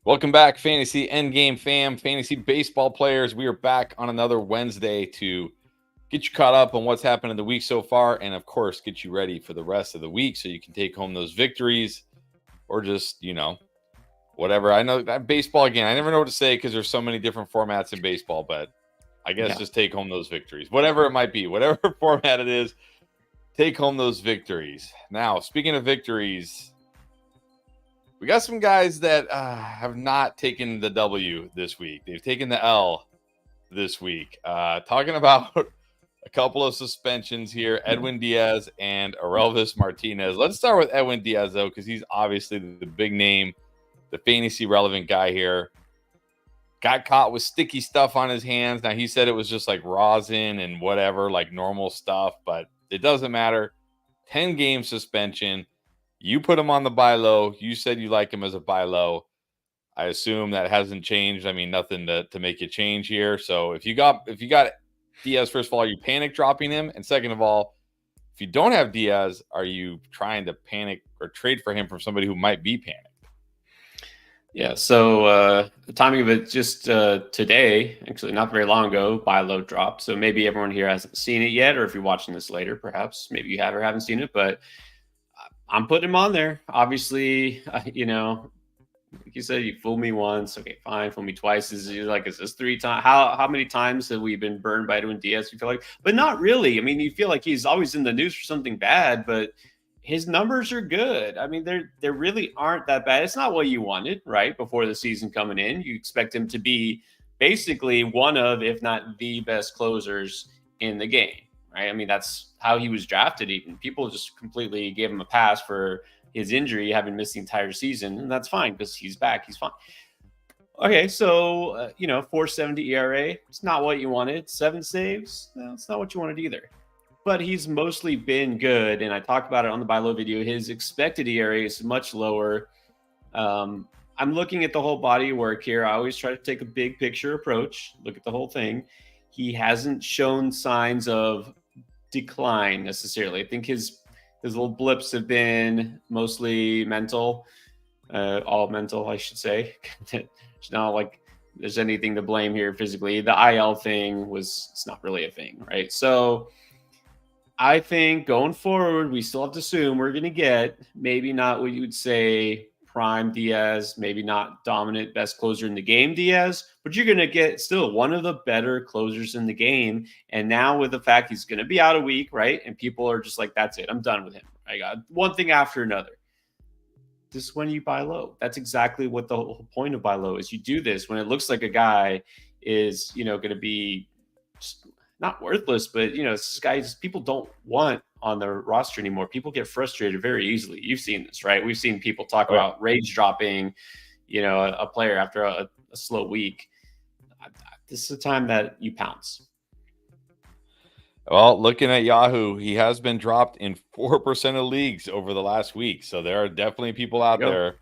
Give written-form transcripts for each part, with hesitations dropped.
Welcome back, Fantasy Endgame fam, fantasy baseball players. We are back on another Wednesday to get you caught up on what's happened in the week so far, and of course, get you ready for the rest of the week so you can take home those victories or just, whatever. I know that baseball, again, I never know what to say because there's so many different formats in baseball, but I guess just take home those victories. Whatever it might be, whatever format it is, take home those victories. Now, speaking of victories, we got some guys that have not taken the W this week. They've taken the L this week. Talking about a couple of suspensions here, Edwin Diaz and Orelvis Martinez. Let's start with Edwin Diaz, though, because he's obviously the big name, the fantasy relevant guy here. Got caught with sticky stuff on his hands. Now, he said it was just like rosin and whatever, like normal stuff, but it doesn't matter. 10-game suspension. You put him on the buy low. You said you like him as a buy low. I assume that hasn't changed. I mean, nothing to make you change here. So if you got Diaz, first of all, are you panic dropping him? And second of all, if you don't have Diaz, are you trying to panic or trade for him from somebody who might be panicked? Yeah, so the timing of it just today, actually not very long ago, buy low dropped. So maybe everyone here hasn't seen it yet, or if you're watching this later, perhaps maybe you have or haven't seen it, but I'm putting him on there. Obviously, like you said, you fooled me once. Okay, fine. Fool me twice. Is this 3 times? How many times have we been burned by Edwin Diaz? You feel like, but not really. I mean, you feel like he's always in the news for something bad, but his numbers are good. I mean, they really aren't that bad. It's not what you wanted, right? Before the season coming in, you expect him to be basically one of, if not the best closers in the game. Right? I mean, that's how he was drafted. Even people just completely gave him a pass for his injury, having missed the entire season, and that's fine because he's back. He's fine. Okay, so 4.70 ERA. It's not what you wanted. 7 saves. No, it's not what you wanted either. But he's mostly been good, and I talked about it on the buy low video. His expected ERA is much lower. I'm looking at the whole body of work here. I always try to take a big picture approach, look at the whole thing. He hasn't shown signs of decline necessarily. I think his little blips have been mostly mental, all mental, I should say. It's not like there's anything to blame here physically. The IL thing it's not really a thing, right? So I think going forward, we still have to assume we're going to get maybe not what you would say prime Diaz, maybe not dominant best closer in the game Diaz, but you're going to get still one of the better closers in the game. And now with the fact he's going to be out a week, right? And people are just like, that's it. I'm done with him. I got one thing after another. This is when you buy low. That's exactly what the whole point of buy low is. You do this when it looks like a guy is, going to be not worthless, but this guys people don't want on their roster anymore. People get frustrated very easily. You've seen this, right? We've seen people talk about rage dropping, a player after a slow week. This is the time that you pounce. Well, looking at Yahoo, he has been dropped in 4% of leagues over the last week. So there are definitely people out there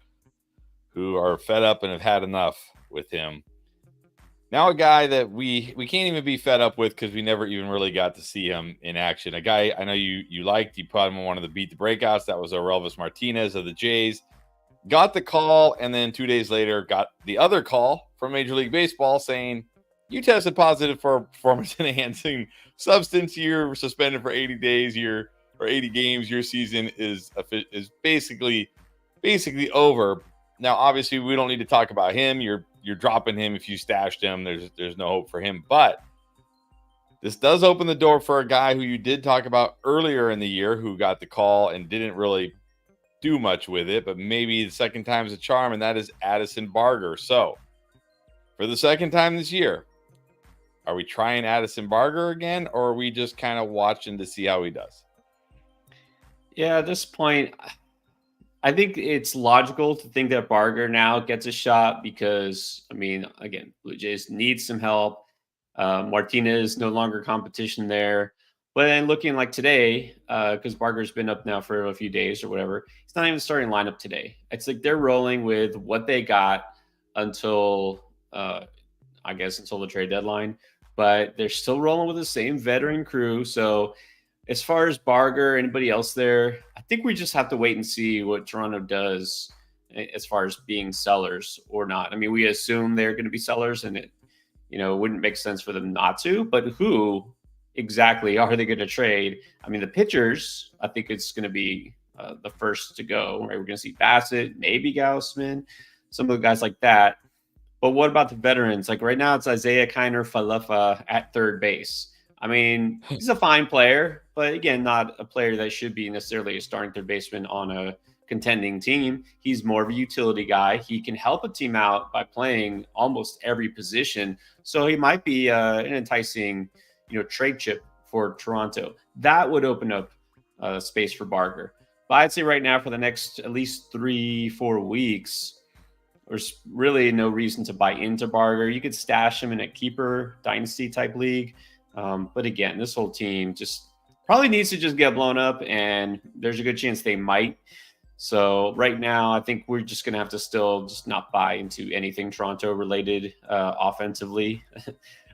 who are fed up and have had enough with him. Now a guy that we can't even be fed up with because we never even really got to see him in action. A guy I know you liked. You put him on one of the beat the breakouts. That was Orelvis Martinez of the Jays. Got the call, and then 2 days later got the other call from Major League Baseball saying, you tested positive for a performance-enhancing substance. You're suspended for 80 days. Or 80 games. Your season is basically over. Now, obviously, we don't need to talk about him. You're dropping him if you stashed him. There's no hope for him. But this does open the door for a guy who you did talk about earlier in the year who got the call and didn't really do much with it. But maybe the second time's a charm, and that is Addison Barger. So, for the second time this year, are we trying Addison Barger again, or are we just kind of watching to see how he does? Yeah, at this point, I think it's logical to think that Barger now gets a shot because, I mean, again, Blue Jays need some help. Martinez no longer competition there. But then looking like today, because Barger's been up now for a few days or whatever, he's not even starting lineup today. It's like they're rolling with what they got until the trade deadline. But they're still rolling with the same veteran crew. So as far as Barger, anybody else there, I think we just have to wait and see what Toronto does as far as being sellers or not. I mean, we assume they're going to be sellers, and it wouldn't make sense for them not to. But who exactly are they going to trade? I mean, the pitchers, I think it's going to be the first to go. Right, we're going to see Bassett, maybe Gaussman, some of the guys like that. But what about the veterans? Like right now, it's Isaiah Kiner Falefa at third base. I mean, he's a fine player, but again, not a player that should be necessarily a starting third baseman on a contending team. He's more of a utility guy. He can help a team out by playing almost every position. So he might be an enticing, trade chip for Toronto. That would open up space for Barker. But I'd say right now for the next at least 3-4 weeks, there's really no reason to buy into Barker. You could stash him in a keeper dynasty type league. But again, this whole team just probably needs to just get blown up, and there's a good chance they might. So right now, I think we're just going to have to still just not buy into anything Toronto related offensively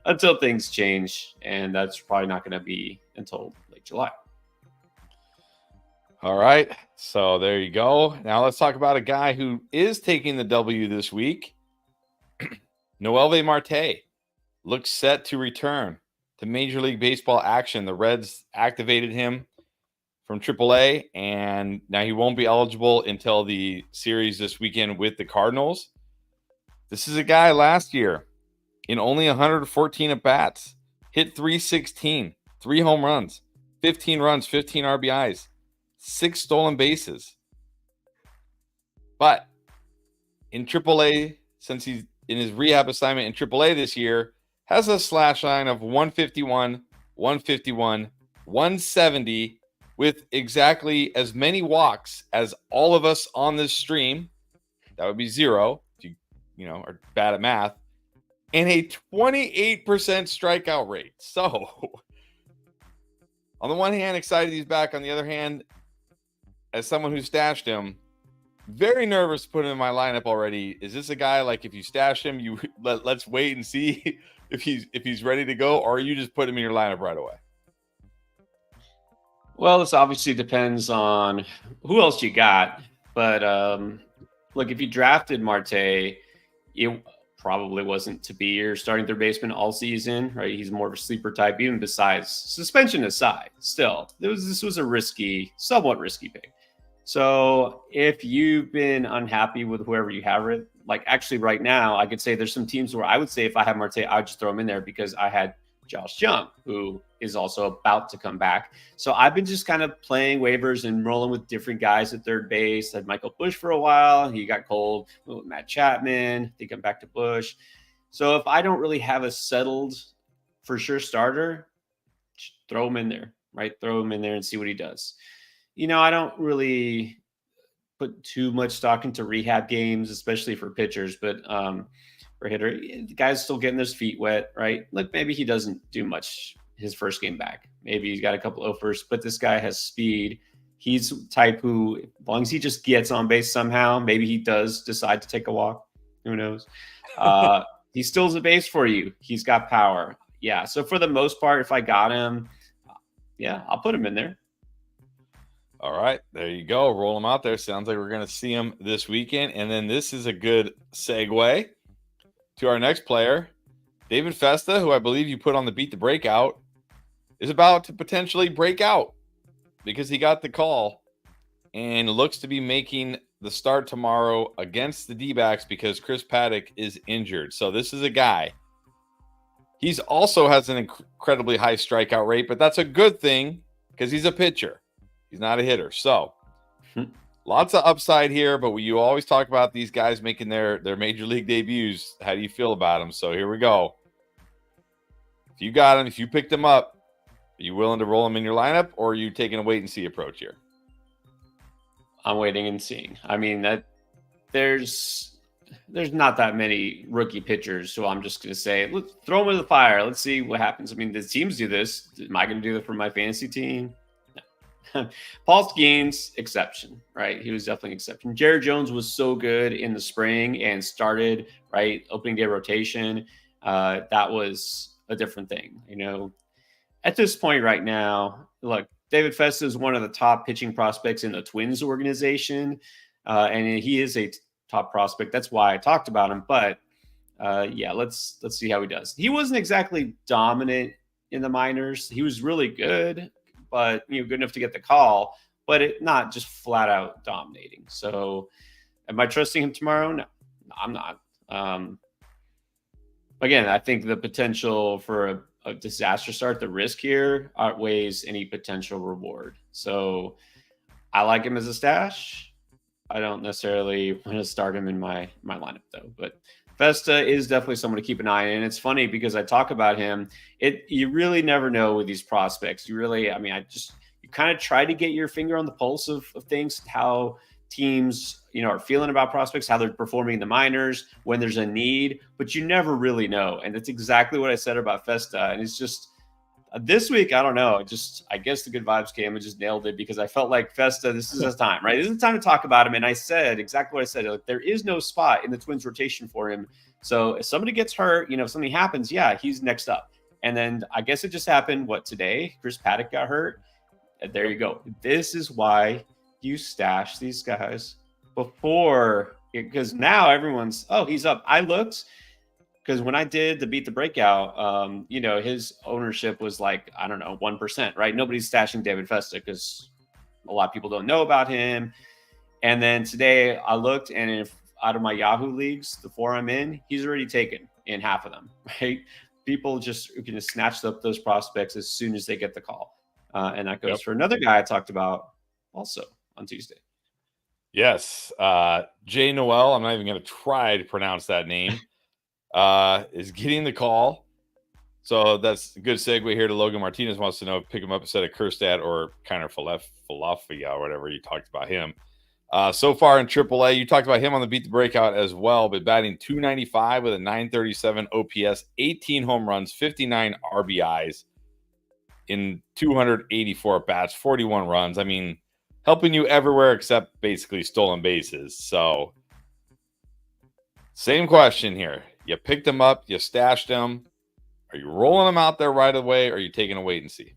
until things change. And that's probably not going to be until late July. All right. So there you go. Now let's talk about a guy who is taking the W this week. Noelvi Marte looks set to return to Major League Baseball action. The Reds activated him from AAA, and now he won't be eligible until the series this weekend with the Cardinals. This is a guy last year in only 114 at-bats, hit .316, 3 home runs, 15 runs, 15 RBIs, 6 stolen bases. But in AAA, since he's in his rehab assignment in AAA this year, has a slash line of 151, 151, 170, with exactly as many walks as all of us on this stream. That would be 0 if you are bad at math, and a 28% strikeout rate. So on the one hand, excited he's back. On the other hand, as someone who stashed him, very nervous to put him in my lineup already. Is this a guy like if you stash him, let's wait and see if he's ready to go, or you just put him in your lineup right away? Well, this obviously depends on who else you got. But look, if you drafted Marte, it probably wasn't to be your starting third baseman all season, right? He's more of a sleeper type, even besides suspension aside. Still, this was a somewhat risky pick. So if you've been unhappy with whoever you have, like actually right now, I could say there's some teams where I would say if I had Marte, I would just throw him in there because I had Josh Young, who is also about to come back. So I've been just kind of playing waivers and rolling with different guys at third base. I had Michael Busch for a while. He got cold. Matt Chapman. I think I'm back to Busch. So if I don't really have a settled for sure starter, throw him in there, right? Throw him in there and see what he does. I don't really put too much stock into rehab games, especially for pitchers, but for hitter, the guy's still getting his feet wet, right? Look, maybe he doesn't do much his first game back. Maybe he's got a couple offers, but this guy has speed. He's the type who, as long as he just gets on base somehow, maybe he does decide to take a walk. Who knows? He steals a base for you. He's got power. Yeah. So for the most part, if I got him, I'll put him in there. All right, there you go. Roll him out there. Sounds like we're going to see him this weekend. And then this is a good segue to our next player. David Festa, who I believe you put on the Beat the Breakout, is about to potentially break out because he got the call and looks to be making the start tomorrow against the D-backs because Chris Paddock is injured. So this is a guy. He's also has an incredibly high strikeout rate, but that's a good thing because he's a pitcher. He's not a hitter. So lots of upside here, but you always talk about these guys making their major league debuts. How do you feel about them? So here we go. If you got him, if you picked him up, are you willing to roll him in your lineup, or are you taking a wait and see approach here? I'm waiting and seeing. I mean, that there's not that many rookie pitchers, so I'm just going to say, let's throw them in the fire. Let's see what happens. I mean, the teams do this. Am I going to do it for my fantasy team? No. Paul Skeens, exception, right? He was definitely an exception. Jared Jones was so good in the spring and started, right, opening day rotation. That was a different thing, At this point right now, look, David Festa is one of the top pitching prospects in the Twins organization. and he is a top prospect. That's why I talked about him. But let's see how he does. He wasn't exactly dominant in the minors. He was really good, but good enough to get the call, but not just flat out dominating. So, am I trusting him tomorrow? No, I'm not. Again, I think the potential for a disaster start, the risk here outweighs any potential reward. So I like him as a stash. I don't necessarily want to start him in my lineup though, but Festa is definitely someone to keep an eye on. And it's funny because I talk about him. You really never know with these prospects. You kind of try to get your finger on the pulse of things, how teams, are feeling about prospects, how they're performing in the minors, when there's a need, but you never really know. And that's exactly what I said about Festa. And it's just this week, I don't know. I guess the good vibes came and just nailed it because I felt like Festa, this is his time, right? This is the time to talk about him. And I said exactly what I said. Like, there is no spot in the Twins rotation for him. So if somebody gets hurt, if something happens, he's next up. And then I guess it just happened, today? Chris Paddock got hurt. And there you go. This is why you stash these guys before, because now everyone's, he's up. I looked, because when I did the Beat the Breakout, his ownership was like, I don't know, 1%, right? Nobody's stashing David Festa because a lot of people don't know about him. And then today I looked, and out of my Yahoo leagues, the 4 I'm in, he's already taken in half of them, right? People just can snatch up those prospects as soon as they get the call. And that goes for another guy I talked about also on Tuesday. Yes. Jay Noel, I'm not even going to try to pronounce that name, is getting the call. So that's a good segue here to Logan Martinez wants to know, pick him up instead of Kjerstad or kind of Falafia or whatever you talked about him. So far in AAA, you talked about him on the Beat the Breakout as well, but batting .295 with a .937 OPS, 18 home runs, 59 RBIs in 284 bats, 41 runs. I mean, helping you everywhere except basically stolen bases. So, same question here. You picked him up, you stashed him. Are you rolling him out there right away, or are you taking a wait and see?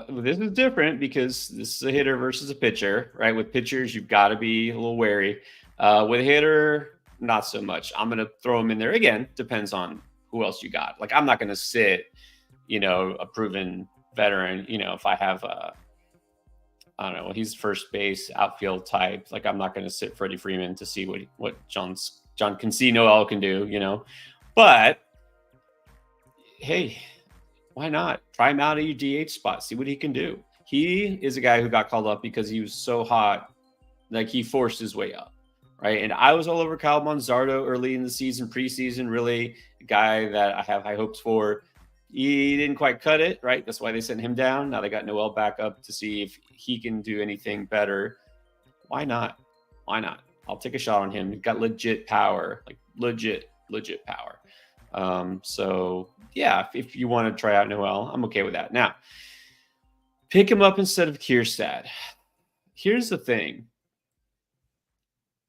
This is different because this is a hitter versus a pitcher, right? With pitchers, you've got to be a little wary. With a hitter, not so much. I'm going to throw him in there again. Depends on who else you got. Like, I'm not going to sit, a proven veteran, if I have I don't know, he's first base, outfield type. Like, I'm not going to sit Freddie Freeman to see what John can see Noel can do, But, hey, why not? Try him out at your DH spot. See what he can do. He is a guy who got called up because he was so hot, like he forced his way up, right? And I was all over Kyle Manzardo early in the season, preseason, really a guy that I have high hopes for. He didn't quite cut it, right? That's why they sent him down. Now they got Noel back up to see if he can do anything better. Why not? Why not? I'll take a shot on him. He's got legit power, like legit power. So yeah, if you want to try out Noel, I'm okay with that. Now, pick him up instead of Kjerstad. Here's the thing.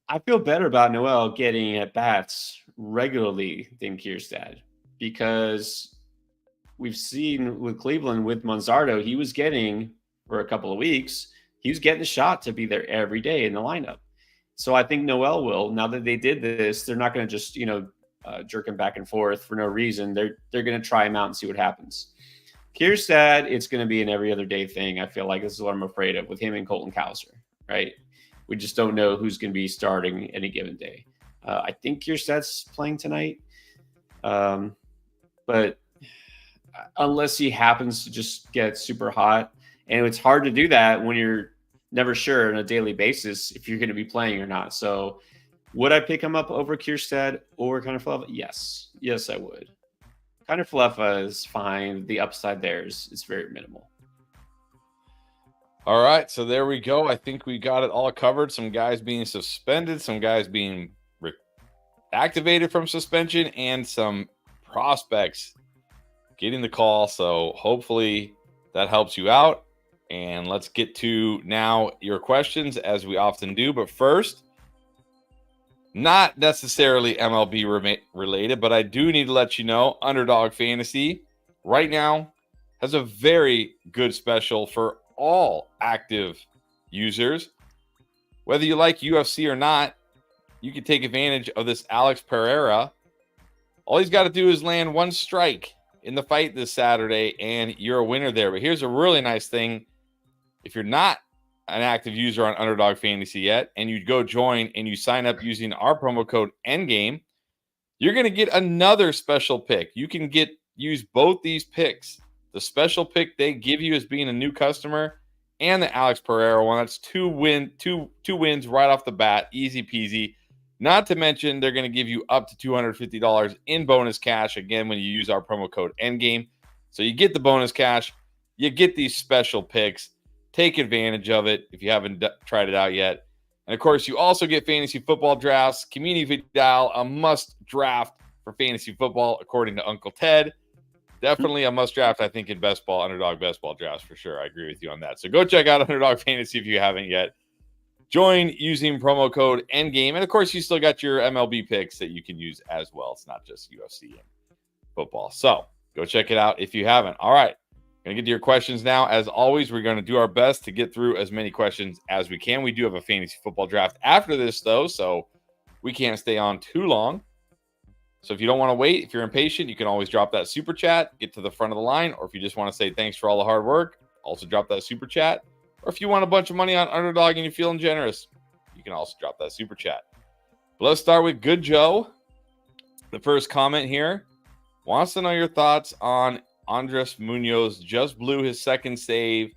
I feel better about Noel getting at bats regularly than Kjerstad because we've seen with Cleveland, with Manzardo, he was getting, for a couple of weeks, he was getting a shot to be there every day in the lineup. So I think Noel will. Now that they did this, they're not going to just, jerk him back and forth for no reason. They're going to try him out and see what happens. Kjerstad, it's going to be an every other day thing. I feel like this is what I'm afraid of with him and Colton Cowser, right? We just don't know who's going to be starting any given day. I think Kjerstad's playing tonight. But unless he happens to just get super hot, and it's hard to do that when you're never sure on a daily basis if you're going to be playing or not. So would I pick him up over Kjerstad or Kiner-Falefa? Yes, I would. Kiner-Falefa is fine. The upside there is very minimal. All right, so there we go. I think we got it all covered. Some guys being suspended, some guys being activated from suspension, and some prospects getting the call. So hopefully that helps you out. And let's get to now your questions, as we often do. But first, not necessarily MLB related, but I do need to let you know, Underdog Fantasy right now has a very good special for all active users. Whether you like UFC or not, you can take advantage of this Alex Pereira. All he's got to do is land one strike in the fight this Saturday, and you're a winner there. But here's a really nice thing. If you're not an active user on Underdog Fantasy yet, and you go join and you sign up using our promo code ENDGAME, you're going to get another special pick. You can use both these picks. The special pick they give you as being a new customer, and the Alex Pereira one. That's two wins right off the bat. Easy peasy. Not to mention, they're going to give you up to $250 in bonus cash, again, when you use our promo code ENDGAME. So you get the bonus cash. You get these special picks. Take advantage of it if you haven't tried it out yet. And, of course, you also get fantasy football drafts. Community Vidal, a must draft for fantasy football, according to Uncle Ted. Definitely a must draft, I think, in best ball, Underdog best ball drafts for sure. I agree with you on that. So go check out Underdog Fantasy if you haven't yet. Join using promo code ENDGAME. And, of course, you still got your MLB picks that you can use as well. It's not just UFC and football. So go check it out if you haven't. All right. Going to get to your questions now. As always, we're going to do our best to get through as many questions as we can. We do have a fantasy football draft after this, though, so we can't stay on too long. So if you don't want to wait, if you're impatient, you can always drop that super chat, get to the front of the line, or if you just want to say thanks for all the hard work, also drop that super chat. Or if you want a bunch of money on Underdog and you're feeling generous, you can also drop that super chat. But let's start with Good Joe. The first comment here wants to know your thoughts on Andres Munoz. Just blew his second save.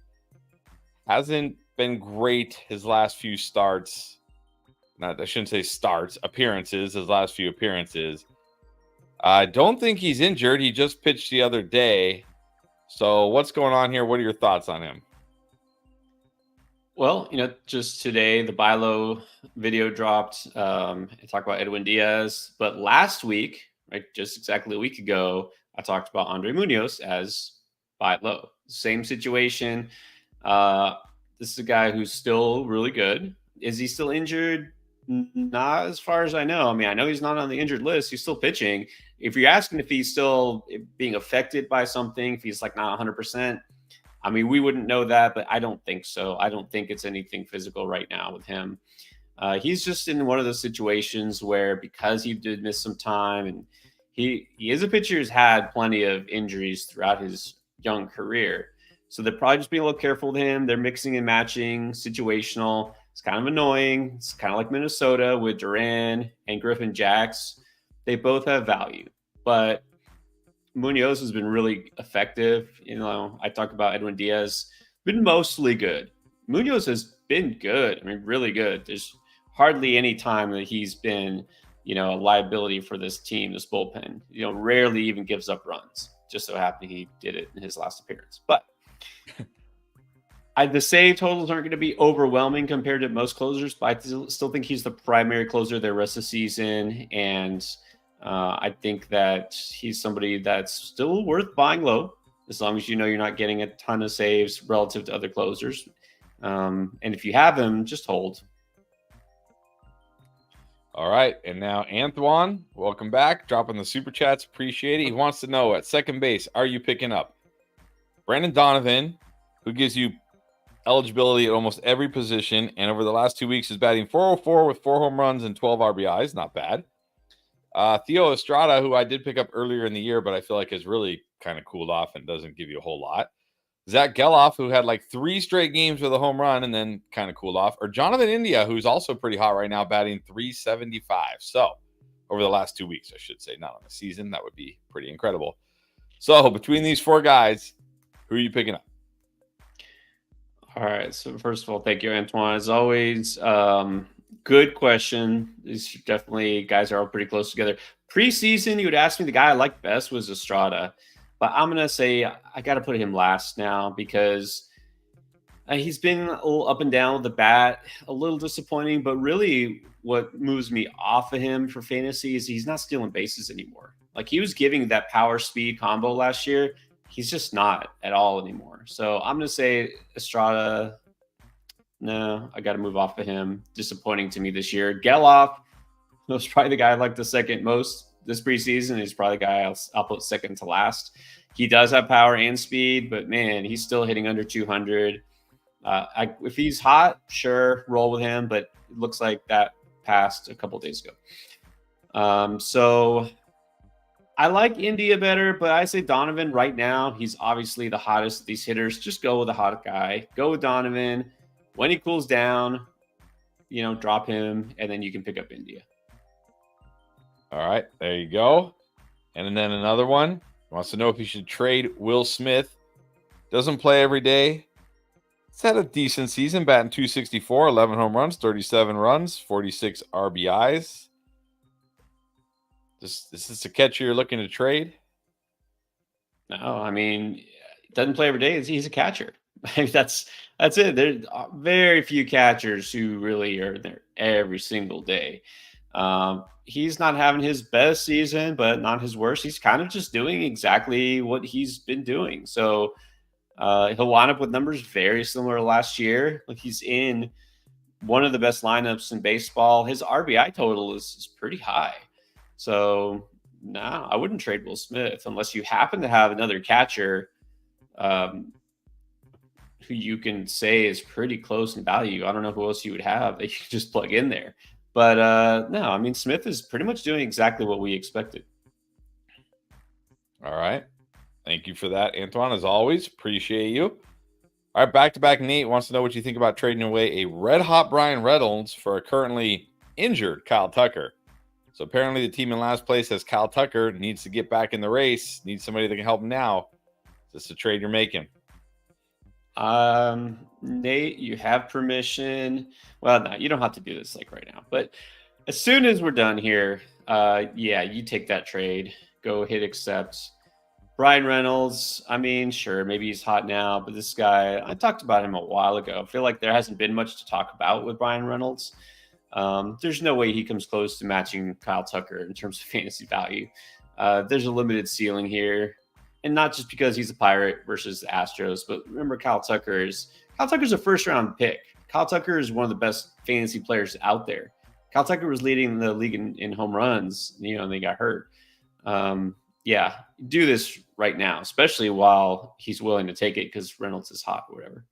Hasn't been great his last few starts. I shouldn't say starts, appearances, his last few appearances. I don't think he's injured. He just pitched the other day. So what's going on here? What are your thoughts on him? Well, just today, the buy low video dropped. I talked about Edwin Diaz. But last week, right, just exactly a week ago, I talked about Andre Munoz as buy low. Same situation. This is a guy who's still really good. Is he still injured? Not as far as I know. I mean, I know he's not on the injured list. He's still pitching. If you're asking if he's still being affected by something, if he's like not 100%, I mean, we wouldn't know that, but I don't think so. I don't think it's anything physical right now with him. He's just in one of those situations where, because he did miss some time, and he is a pitcher who's had plenty of injuries throughout his young career. So they're probably just being a little careful with him. They're mixing and matching, situational. It's kind of annoying. It's kind of like Minnesota with Duran and Griffin Jacks. They both have value, but Munoz has been really effective. I talk about Edwin Diaz, been mostly good. Munoz has been good. I mean, really good. There's hardly any time that he's been, a liability for this team, this bullpen. Rarely even gives up runs. Just so happened he did it in his last appearance. But the save totals aren't going to be overwhelming compared to most closers, but I still think he's the primary closer the rest of the season. And I think that he's somebody that's still worth buying low, as long as you're not getting a ton of saves relative to other closers. And if you have him, just hold. All right. And now Antoine, welcome back. Dropping the super chats. Appreciate it. He wants to know, at second base, are you picking up Brandon Donovan, who gives you eligibility at almost every position, and over the last 2 weeks is batting .404 with 4 home runs and 12 RBIs. Not bad. Theo Estrada, who I did pick up earlier in the year, but I feel like has really kind of cooled off and doesn't give you a whole lot. Zach Geloff, who had like 3 straight games with a home run and then kind of cooled off. Or Jonathan India, who's also pretty hot right now, batting .375. So over the last 2 weeks, I should say, not on the season. That would be pretty incredible. So between these 4 guys, who are you picking up? All right. So first of all, thank you, Antoine. As always, good question. These definitely guys are all pretty close together. Preseason, you would ask me the guy I liked best was Estrada, but I'm going to say I got to put him last now because he's been a little up and down with the bat, a little disappointing, but really what moves me off of him for fantasy is he's not stealing bases anymore. Like, he was giving that power speed combo last year. He's just not at all anymore. So I'm going to say Estrada. No, I got to move off of him. Disappointing to me this year. Geloff was probably the guy I liked the second most this preseason. He's probably the guy I'll put second to last. He does have power and speed, but man, he's still hitting under 200. If he's hot, sure, roll with him. But it looks like that passed a couple days ago. So I like India better, but I say Donovan right now. He's obviously the hottest of these hitters. Just go with the hot guy. Go with Donovan. When he cools down, drop him, and then you can pick up India. All right, there you go. And then another one wants to know if you should trade Will Smith. Doesn't play every day. He's had a decent season, batting .264, 11 home runs, 37 runs, 46 RBIs. This is a catcher you're looking to trade? No, I mean, doesn't play every day. He's a catcher. That's it. There's very few catchers who really are there every single day. He's not having his best season, but not his worst. He's kind of just doing exactly what he's been doing. So he'll wind up with numbers very similar to last year. Like, he's in one of the best lineups in baseball. His RBI total is pretty high. So no, I wouldn't trade Will Smith unless you happen to have another catcher who you can say is pretty close in value. I don't know who else you would have that you could just plug in there. But no, I mean, Smith is pretty much doing exactly what we expected. All right. Thank you for that, Antoine, as always. Appreciate you. All right, back-to-back Nate wants to know what you think about trading away a red-hot Brian Reynolds for a currently injured Kyle Tucker. So apparently the team in last place has Kyle Tucker, needs to get back in the race, needs somebody that can help him now. Is this a trade you're making? Nate, you have permission. Well, no, you don't have to do this like right now. But as soon as we're done here, yeah, you take that trade. Go hit accept. Brian Reynolds, I mean, sure, maybe he's hot now, but this guy, I talked about him a while ago. I feel like there hasn't been much to talk about with Brian Reynolds. There's no way he comes close to matching Kyle Tucker in terms of fantasy value. There's a limited ceiling here, and not just because he's a Pirate versus the Astros, but remember Kyle Tucker's a first-round pick. Kyle Tucker is one of the best fantasy players out there. Kyle Tucker was leading the league in home runs, and they got hurt. Yeah, do this right now, especially while he's willing to take it because Reynolds is hot or whatever.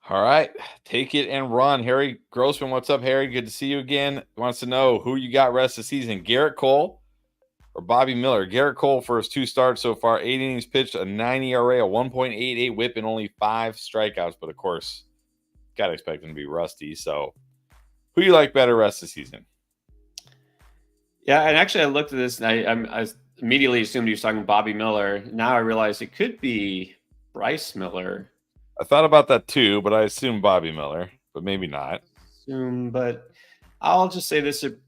All right, take it and run. Harry Grossman, what's up, Harry? Good to see you again. Wants to know who you got rest of the season, Garrett Cole or Bobby Miller. Garrett Cole for his 2 starts so far, 8 innings pitched, a 9 ERA, a 1.88 whip, and only 5 strikeouts. But, of course, got to expect him to be rusty. So who you like better rest of the season? Yeah, and actually I looked at this, and I immediately assumed he was talking Bobby Miller. Now I realize it could be Bryce Miller. I thought about that too, but I assume Bobby Miller, but maybe not. But I'll just say this: it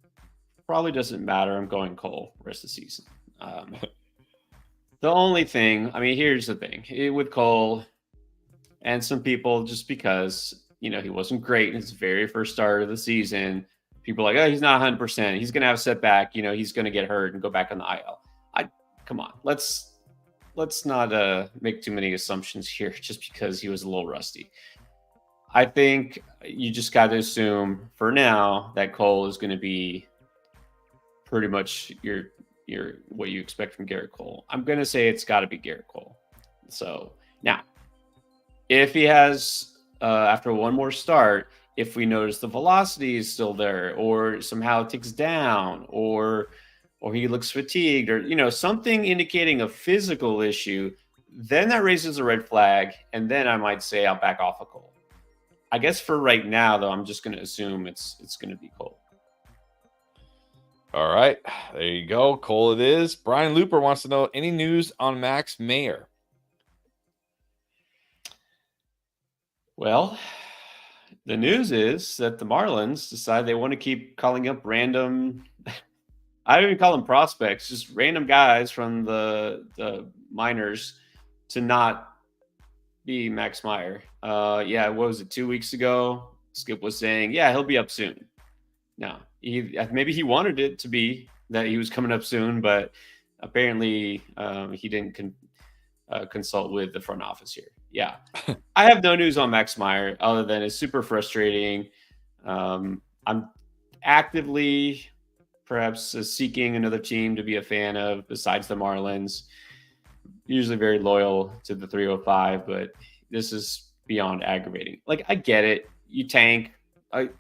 probably doesn't matter. I'm going Cole rest of the season. The only thing, I mean, here's the thing with Cole, and some people, just because he wasn't great in his very first start of the season, people are like, oh, he's not 100%. He's going to have a setback. He's going to get hurt and go back on the IL. Come on, let's not make too many assumptions here just because he was a little rusty. I think you just got to assume for now that Cole is going to be pretty much your what you expect from Garrett Cole. I'm going to say it's got to be Garrett Cole. So now, if he has after one more start, if we notice the velocity is still there, or somehow it ticks down, or he looks fatigued, or something indicating a physical issue, then that raises a red flag, and then I might say I'll back off of Cole. I guess for right now, though, I'm just going to assume it's going to be Cole. All right, there you go. Cole it is. Brian Looper wants to know any news on Max Mayer. Well, the news is that the Marlins decide they want to keep calling up random. I don't even call them prospects, just random guys from the minors to not be Max Meyer. Yeah, what was it, 2 weeks ago? Skip was saying, yeah, he'll be up soon. Now, maybe he wanted it to be that he was coming up soon, but apparently he didn't consult with the front office here. Yeah, I have no news on Max Meyer other than it's super frustrating. I'm actively perhaps seeking another team to be a fan of besides the Marlins. Usually very loyal to the 305, but this is beyond aggravating. Like, I get it. you tank.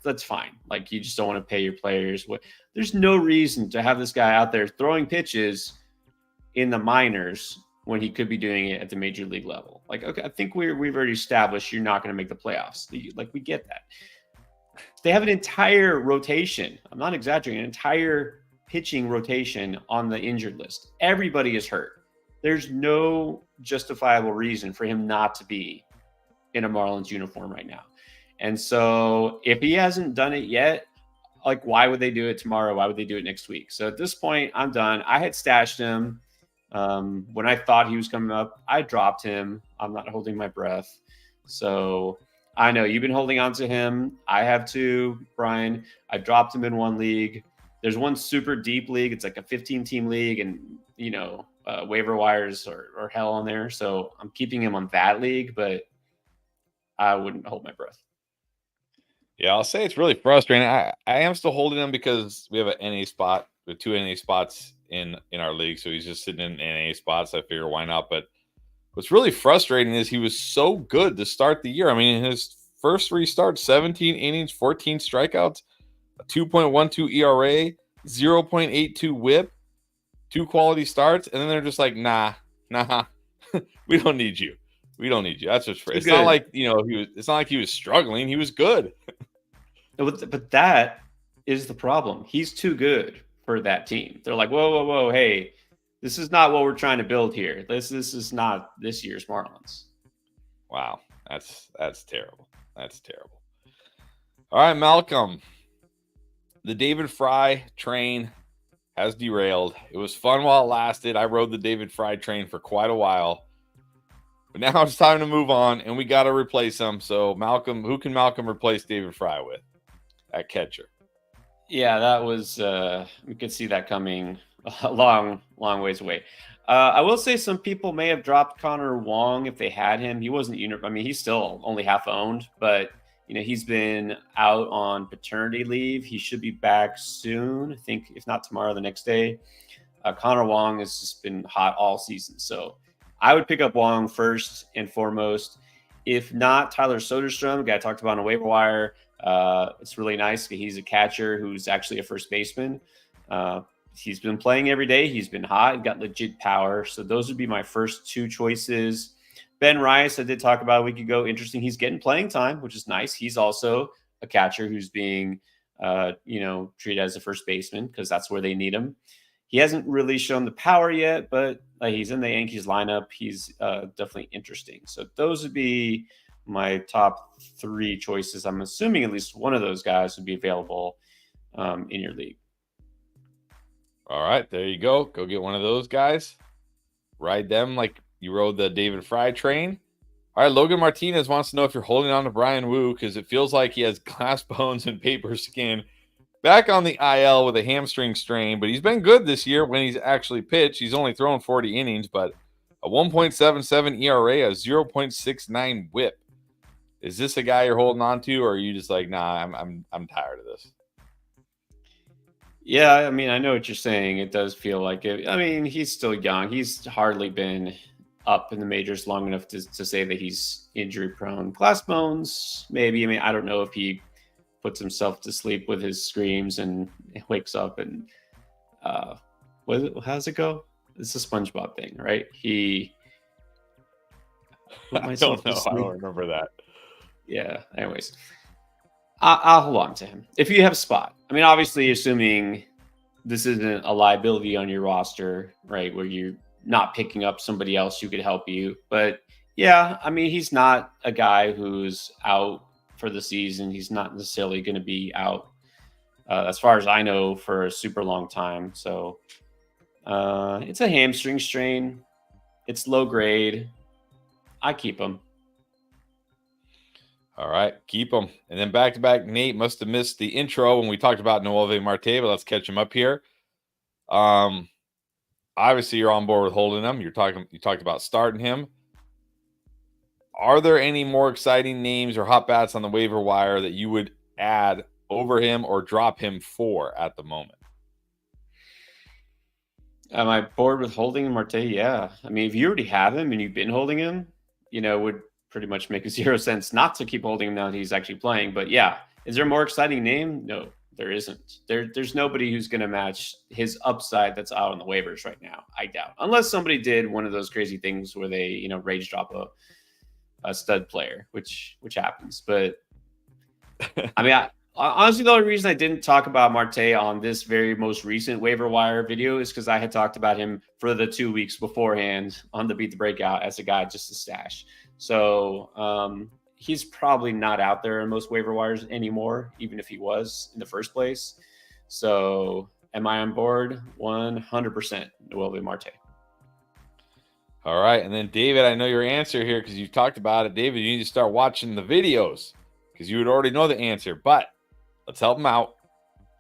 That's fine. Like, you just don't want to pay your players. There's no reason to have this guy out there throwing pitches in the minors when he could be doing it at the major league level. Like, okay, I think we've already established you're not going to make the playoffs. Like, we get that. They have an entire rotation. I'm not exaggerating. An entire pitching rotation on the injured list. Everybody is hurt. There's no justifiable reason for him not to be in a Marlins uniform right now. And so if he hasn't done it yet, like, why would they do it tomorrow? Why would they do it next week? So at this point, I'm done. I had stashed him. When I thought he was coming up, I dropped him. I'm not holding my breath. So I know you've been holding on to him. I have too, Brian. I dropped him in one league. There's one super deep league. It's like a 15-team league, and, waiver wires are hell on there. So I'm keeping him on that league, but I wouldn't hold my breath. Yeah, I'll say it's really frustrating. I am still holding him because we have an NA spot. We have 2 NA spots in our league, so he's just sitting in NA spots. I figure why not? But what's really frustrating is he was so good to start the year. I mean, in his first 3 starts, 17 innings, 14 strikeouts, a 2.12 ERA, 0.82 WHIP, 2 quality starts, and then they're just like, nah, we don't need you. We don't need you. That's just it's not like, it's not like he was struggling. He was good. But that is the problem. He's too good for that team. They're like, whoa, hey, this is not what we're trying to build here. This is not this year's Marlins. Wow, that's terrible. That's terrible. All right, Malcolm. The David Fry train has derailed. It was fun while it lasted. I rode the David Fry train for quite a while. But now it's time to move on, and we got to replace him. So, Malcolm, who can Malcolm replace David Fry with at catcher? Yeah, that was we could see that coming a long ways away. I will say some people may have dropped Connor Wong if they had him. He wasn't he's still only half owned, but he's been out on paternity leave. He should be back soon. I think if not tomorrow, the next day. Connor Wong has just been hot all season, so I would pick up Wong first and foremost. If not, Tyler Soderstrom, guy I talked about on a waiver wire. It's really nice. He's a catcher who's actually a first baseman. He's been playing every day. He's been hot, got legit power. So those would be my first 2 choices. Ben Rice, I did talk about a week ago. Interesting. He's getting playing time, which is nice. He's also a catcher who's being, treated as a first baseman because that's where they need him. He hasn't really shown the power yet, but he's in the Yankees lineup. He's definitely interesting. So those would be my top 3 choices. I'm assuming at least one of those guys would be available in your league. All right, there you go. Go get one of those guys. Ride them like you rode the David Fry train. All right, Logan Martinez wants to know if you're holding on to Brian Wu because it feels like he has glass bones and paper skin. Back on the IL with a hamstring strain, but he's been good this year when he's actually pitched. He's only thrown 40 innings, but a 1.77 ERA, a 0.69 WHIP. Is this a guy you're holding on to, or are you just like, nah, I'm tired of this? Yeah, I mean, I know what you're saying. It does feel like it. I mean, he's still young. He's hardly been up in the majors long enough to say that he's injury prone. Glass bones, maybe. I mean, I don't know if he puts himself to sleep with his screams and wakes up and how's it go? It's a SpongeBob thing, right? I don't know. I don't remember that. Yeah. Anyways, I'll hold on to him if you have a spot. I mean, obviously, assuming this isn't a liability on your roster, right, where you're not picking up somebody else who could help you. But yeah, I mean, he's not a guy who's out for the season. He's not necessarily going to be out, as far as I know, for a super long time. So it's a hamstring strain. It's low grade. I keep him. All right, keep him. And then back-to-back, Nate must have missed the intro when we talked about Noelvi Marte, but let's catch him up here. Obviously, you're on board with holding him. You talked about starting him. Are there any more exciting names or hot bats on the waiver wire that you would add over him or drop him for at the moment? Am I bored with holding Marte? Yeah. I mean, if you already have him and you've been holding him, would pretty much make 0 sense not to keep holding him now that he's actually playing. But yeah, is there a more exciting name? No, there isn't. There's nobody who's going to match his upside that's out on the waivers right now. I doubt, unless somebody did one of those crazy things where they rage drop a stud player, which happens. But I mean, honestly, the only reason I didn't talk about Marte on this very most recent waiver wire video is because I had talked about him for the 2 weeks beforehand on the Beat the Breakout as a guy just to stash. So he's probably not out there in most waiver wires anymore, even if he was in the first place. So am I on board? 100% Noelvi Marte. All right. And then, David, I know your answer here because you talked about it. David, you need to start watching the videos because you would already know the answer. But let's help him out.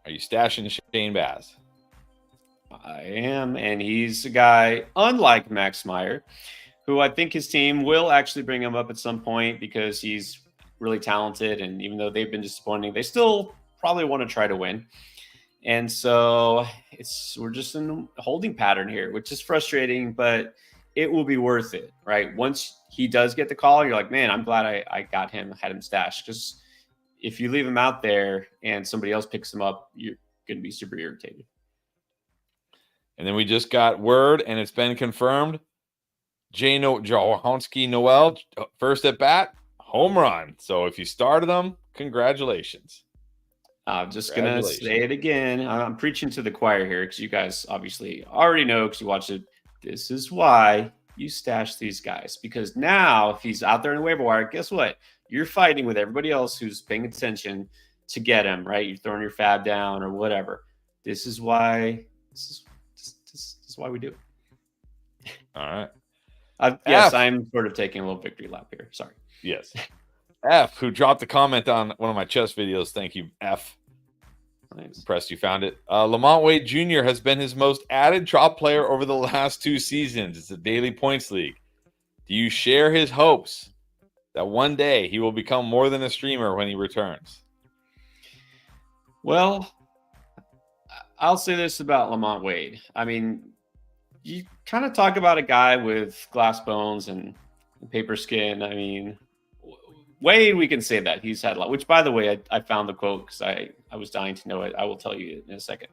Are you stashing Shane Baz? I am. And he's a guy, unlike Max Meyer, who I think his team will actually bring him up at some point because he's really talented. And even though they've been disappointing, they still probably want to try to win. And so we're just in a holding pattern here, which is frustrating, but it will be worth it, right? Once he does get the call, you're like, man, I'm glad I got him, had him stashed. Because if you leave him out there and somebody else picks him up, you're going to be super irritated. And then we just got word, and it's been confirmed. Jaworski Noel, first at bat, home run. So if you started him, congratulations. I'm just going to say it again. I'm preaching to the choir here because you guys obviously already know because you watched it. This is why you stash these guys. Because now if he's out there in the waiver wire, guess what? You're fighting with everybody else who's paying attention to get him, right? You're throwing your fab down or whatever. This is why this is why we do it. All right. Yes, I'm sort of taking a little victory lap here. Sorry. Yes. F, who dropped a comment on one of my chess videos. Thank you, F. Nice. Impressed you found it. Lamont Wade Jr. has been his most added drop player over the last 2 seasons. It's a daily points league. Do you share his hopes that one day he will become more than a streamer when he returns? Well, I'll say this about Lamont Wade. I mean, you kind of talk about a guy with glass bones and paper skin. I mean, Wade, we can say that he's had a lot, which, by the way, I found the quote because I was dying to know it. I will tell you in a second.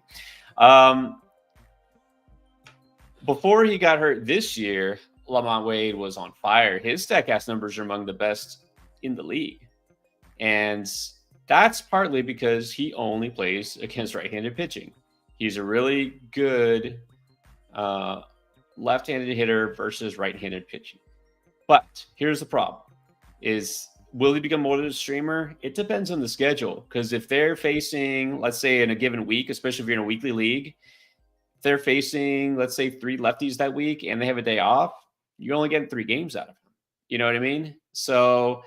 Before he got hurt this year, Lamont Wade was on fire. His StatCast numbers are among the best in the league. And that's partly because he only plays against right-handed pitching. He's a really good left-handed hitter versus right-handed pitching. But here's the problem is, will he become more than a streamer? It depends on the schedule. Because if they're facing, let's say in a given week, especially if you're in a weekly league, if they're facing, let's say 3 lefties that week and they have a day off, you're only getting 3 games out of them. You know what I mean? So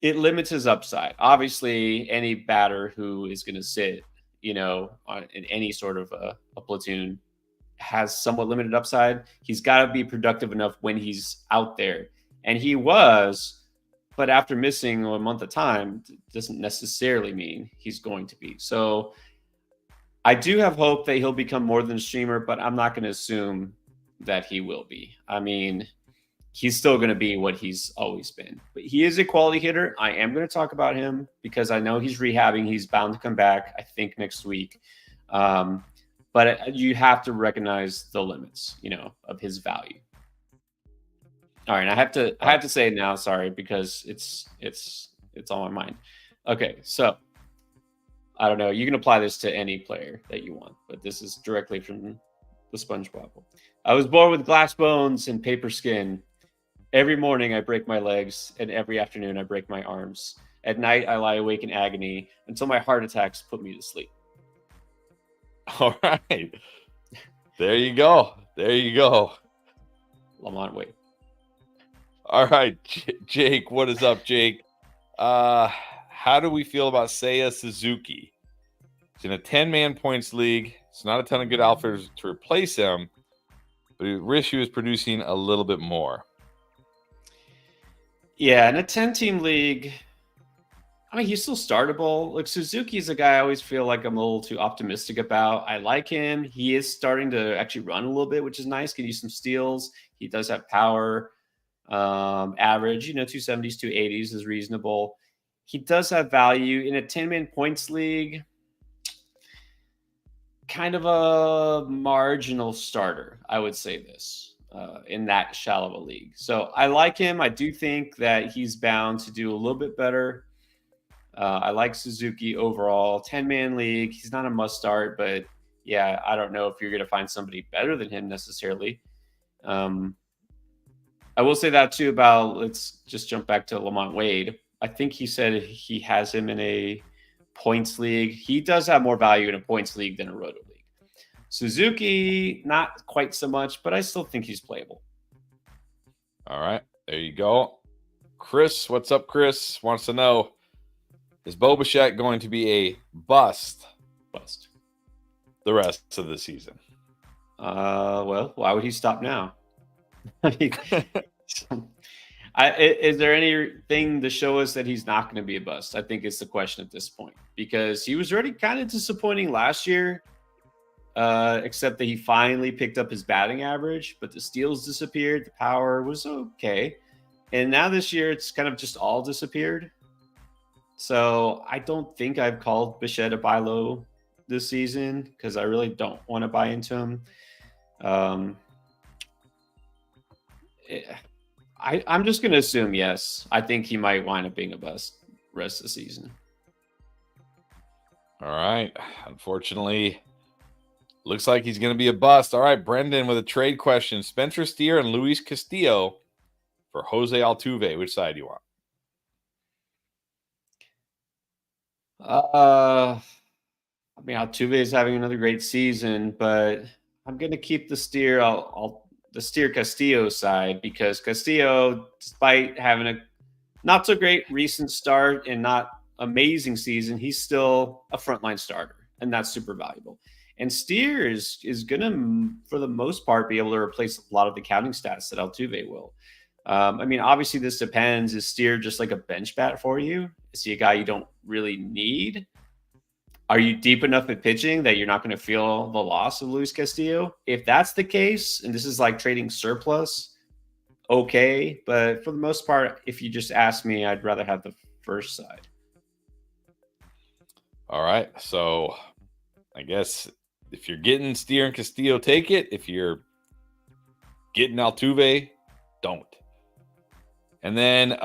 it limits his upside. Obviously, any batter who is going to sit, in any sort of a platoon has somewhat limited upside. He's got to be productive enough when he's out there. And he was, but after missing a month of time, doesn't necessarily mean he's going to be. So I do have hope that he'll become more than a streamer, but I'm not going to assume that he will be. I mean, he's still going to be what he's always been. But he is a quality hitter. I am going to talk about him because I know he's rehabbing. He's bound to come back, I think, next week. But you have to recognize the limits, of his value. All right, I have to say it now, sorry, because it's on my mind. Okay, so I don't know. You can apply this to any player that you want, but this is directly from the SpongeBob. I was born with glass bones and paper skin. Every morning I break my legs, and every afternoon I break my arms. At night I lie awake in agony until my heart attacks put me to sleep. All right. There you go. Lamont Wade. All right, Jake, what is up, Jake? How do we feel about Seiya Suzuki? He's in a 10-man points league. It's not a ton of good outfielders to replace him, but I wish he was producing a little bit more. Yeah, in a 10-team league, I mean, he's still startable. Like, Suzuki's a guy I always feel like I'm a little too optimistic about. I like him. He is starting to actually run a little bit, which is nice. Can use some steals. He does have power. Average, 270s, 280s is reasonable. He does have value in a 10-man points league. Kind of a marginal starter, I would say this, in that shallow of a league. So I like him. I do think that he's bound to do a little bit better. I like Suzuki overall. 10-man league. He's not a must start, but yeah, I don't know if you're going to find somebody better than him necessarily. I will say that too about, let's just jump back to Lamont Wade. I think he said he has him in a points league. He does have more value in a points league than a roto league. Suzuki, not quite so much, but I still think he's playable. All right, there you go. Chris, what's up? Chris wants to know, is Bo Bichette going to be a bust the rest of the season? Well, why would he stop now? Is there anything to show us that he's not going to be a bust? I think it's the question at this point, because he was already kind of disappointing last year, except that he finally picked up his batting average, but the steals disappeared. The power was okay. And now this year, it's kind of just all disappeared. So I don't think I've called Bichette a buy low this season, because I really don't want to buy into him. I'm just going to assume yes. I think he might wind up being a bust rest of the season. All right. Unfortunately, looks like he's going to be a bust. All right, Brendan with a trade question. Spencer Steer and Luis Castillo for Jose Altuve. Which side do you want? I mean, Altuve is having another great season, but I'm going to keep the Steer. The Steer Castillo side, because Castillo, despite having a not so great recent start and not amazing season, he's still a frontline starter, and that's super valuable. And Steer is going to, for the most part, be able to replace a lot of the counting stats that Altuve will. I mean, obviously, this depends. Is Steer just like a bench bat for you? Is he a guy you don't really need? Are you deep enough at pitching that you're not going to feel the loss of Luis Castillo? If that's the case, and this is like trading surplus, okay. But for the most part, if you just ask me, I'd rather have the first side. All right. So I guess if you're getting Steer and Castillo, take it. If you're getting Altuve, don't. And then,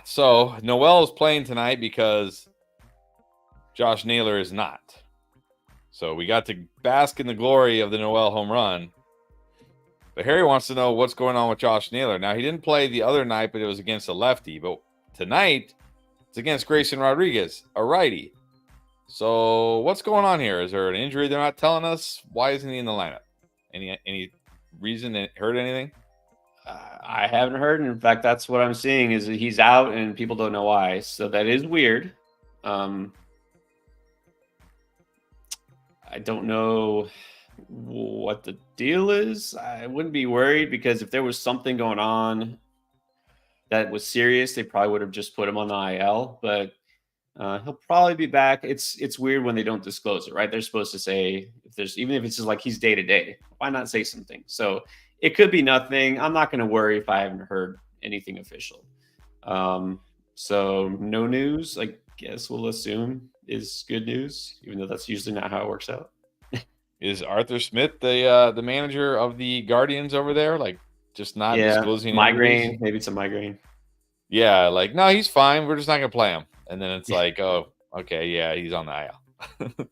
so Noel is playing tonight because Josh Naylor is not. So we got to bask in the glory of the Noel home run. But Harry wants to know what's going on with Josh Naylor. Now, he didn't play the other night, but it was against a lefty. But tonight, it's against Grayson Rodriguez, a righty. So what's going on here? Is there an injury they're not telling us? Why isn't he in the lineup? Any reason it hurt anything? I haven't heard. In fact, that's what I'm seeing is that he's out and people don't know why. So that is weird. I don't know what the deal is. I wouldn't be worried, because if there was something going on that was serious, they probably would have just put him on the IL. But he'll probably be back. It's weird when they don't disclose it, right? They're supposed to say, even if it's just like he's day to day, why not say something? So it could be nothing. I'm not going to worry if I haven't heard anything official. So no news, I guess we'll assume, is good news, even though that's usually not how it works out. Is Arthur Smith the manager of the Guardians over there? Like, just not disclosing migraine? injuries? Maybe it's a migraine. Yeah, like, no, he's fine. We're just not going to play him. And then it's like, oh, okay, yeah, he's on the IL.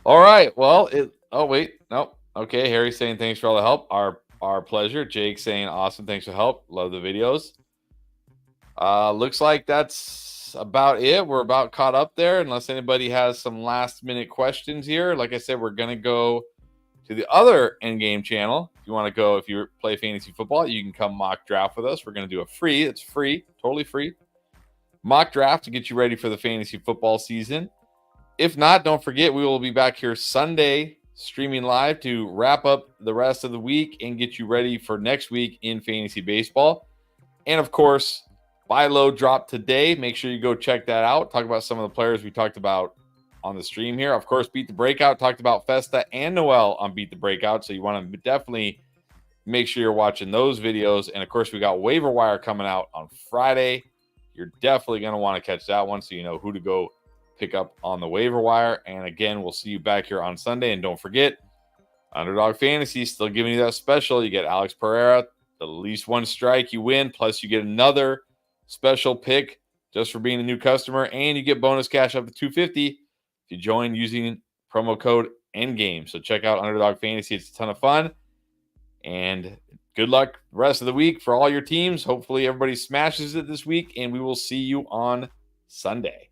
All right. Well, oh, wait. Nope. Okay, Harry's saying thanks for all the help. Our pleasure. Jake saying awesome. Thanks for help. Love the videos. Looks like that's about it. We're about caught up there, unless anybody has some last minute questions here. Like I said, we're going to go to the other Endgame channel. If you want to go, if you play fantasy football, you can come mock draft with us. We're going to do it's free, totally free mock draft to get you ready for the fantasy football season. If not, don't forget, we will be back here Sunday streaming live to wrap up the rest of the week and get you ready for next week in fantasy baseball. And of course, buy low drop today. Make sure you go check that out. Talk about some of the players we talked about on the stream here. Of course, Beat the Breakout talked about Festa and Noel on Beat the Breakout. So you want to definitely Make sure you're watching those videos. And of course, we got waiver wire coming out on Friday. You're definitely going to want to catch that one so you know who to go pick up on the waiver wire. And again, we'll see you back here on Sunday. And don't forget, Underdog Fantasy still giving you that special. You get Alex Pereira, the least one strike, you win. Plus, you get another special pick just for being a new customer. And you get bonus cash up to $250 if you join using promo code ENDGAME. So check out Underdog Fantasy. It's a ton of fun. And good luck the rest of the week for all your teams. Hopefully everybody smashes it this week, and we will see you on Sunday.